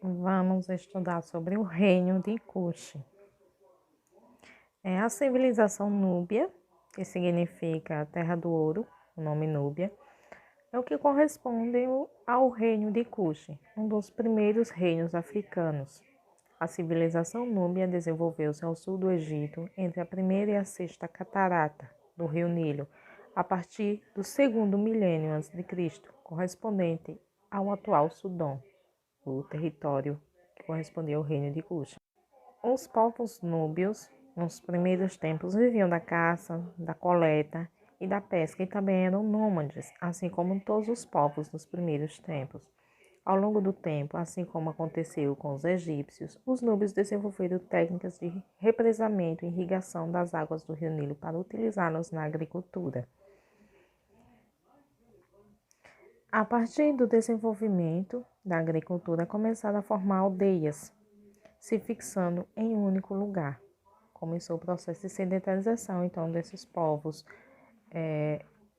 Vamos estudar sobre o reino de Cush. É a civilização núbia, que significa terra do ouro, o nome Núbia, é o que corresponde ao reino de Cush, um dos primeiros reinos africanos. A civilização núbia desenvolveu-se ao sul do Egito, entre a primeira e a sexta catarata do rio Nilo, a partir do segundo milênio a.C., correspondente ao atual Sudão, o território que correspondia ao reino de Cush. Os povos núbios, nos primeiros tempos, viviam da caça, da coleta e da pesca e também eram nômades, assim como todos os povos dos primeiros tempos. Ao longo do tempo, assim como aconteceu com os egípcios, os núbios desenvolveram técnicas de represamento e irrigação das águas do rio Nilo para utilizá-las na agricultura. A partir do desenvolvimento da agricultura, começaram a formar aldeias, se fixando em um único lugar. Começou o processo de sedentarização, então, desses povos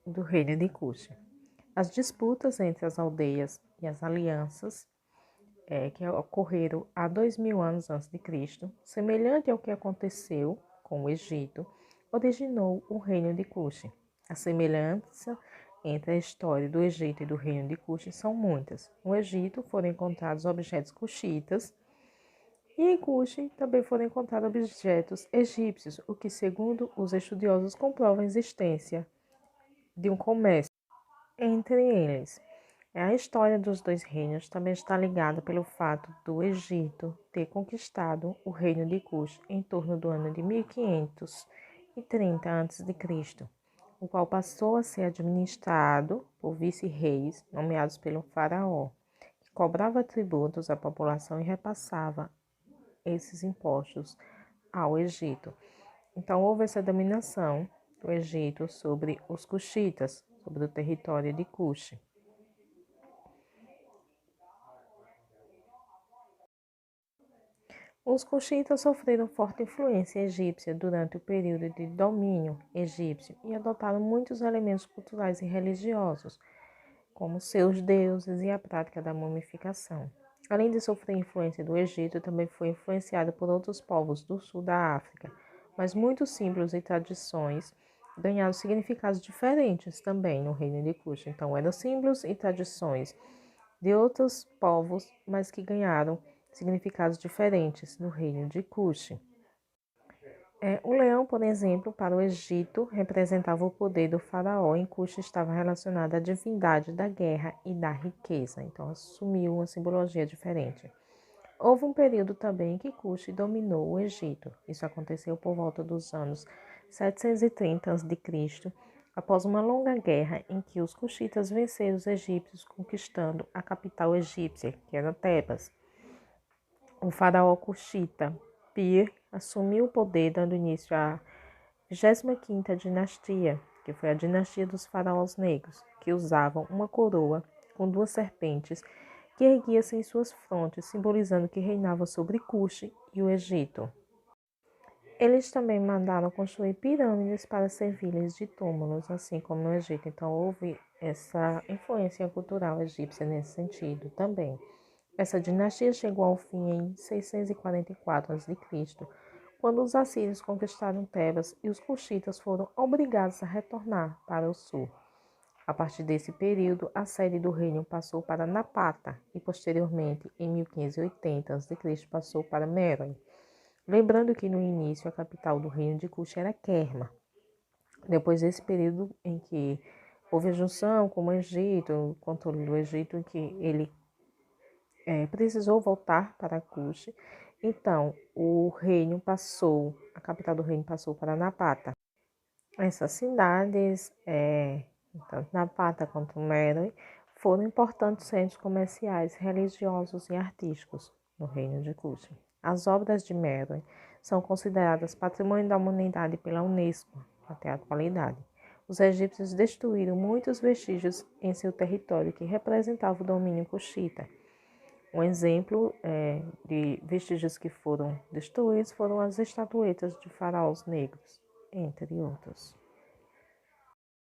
do reino de Cush. As disputas entre as aldeias e as alianças que ocorreram há 2000 anos antes de Cristo, semelhante ao que aconteceu com o Egito, originou o reino de Cush. A semelhança entre a história do Egito e do reino de Cush são muitas. No Egito foram encontrados objetos cuxitas e em Cush também foram encontrados objetos egípcios, o que, segundo os estudiosos, comprova a existência de um comércio entre eles. A história dos dois reinos também está ligada pelo fato do Egito ter conquistado o reino de Cush em torno do ano de 1530 a.C., o qual passou a ser administrado por vice-reis nomeados pelo faraó, que cobrava tributos à população e repassava esses impostos ao Egito. Então, houve essa dominação do Egito sobre os cuxitas, sobre o território de Cush. Os cuxitas sofreram forte influência egípcia durante o período de domínio egípcio e adotaram muitos elementos culturais e religiosos, como seus deuses e a prática da mumificação. Além de sofrer influência do Egito, também foi influenciado por outros povos do sul da África, mas muitos símbolos e tradições ganharam significados diferentes também no reino de Cush. Então, eram símbolos e tradições de outros povos, mas que ganharam significados diferentes no reino de Cush. O leão, por exemplo, para o Egito, representava o poder do faraó, em Cush estava relacionado à divindade da guerra e da riqueza, então assumiu uma simbologia diferente. Houve um período também em que Cush dominou o Egito. Isso aconteceu por volta dos anos 730 a.C., após uma longa guerra em que os cuxitas venceram os egípcios, conquistando a capital egípcia, que era Tebas. O faraó cuxita Pir assumiu o poder, dando início à 25ª dinastia, que foi a dinastia dos faraós negros, que usavam uma coroa com duas serpentes que erguia-se em suas frontes, simbolizando que reinava sobre Cush e o Egito. Eles também mandaram construir pirâmides para servir-lhes de túmulos, assim como no Egito. Então, houve essa influência cultural egípcia nesse sentido também. Essa dinastia chegou ao fim em 644 a.C., quando os assírios conquistaram Tebas e os cuxitas foram obrigados a retornar para o sul. A partir desse período, a sede do reino passou para Napata e, posteriormente, em 1580 a.C., passou para Meroe. Lembrando que no início a capital do reino de Cush era Kerma. Depois desse período em que houve a junção com o Egito, o controle do Egito, em que ele precisou voltar para Cush, então a capital do reino passou para Napata. Essas cidades, tanto Napata quanto Meroe, foram importantes centros comerciais, religiosos e artísticos no reino de Cush. As obras de Meroe são consideradas patrimônio da humanidade pela Unesco até a atualidade. Os egípcios destruíram muitos vestígios em seu território que representavam o domínio cuxita. Um exemplo de vestígios que foram destruídos foram as estatuetas de faraós negros, entre outros.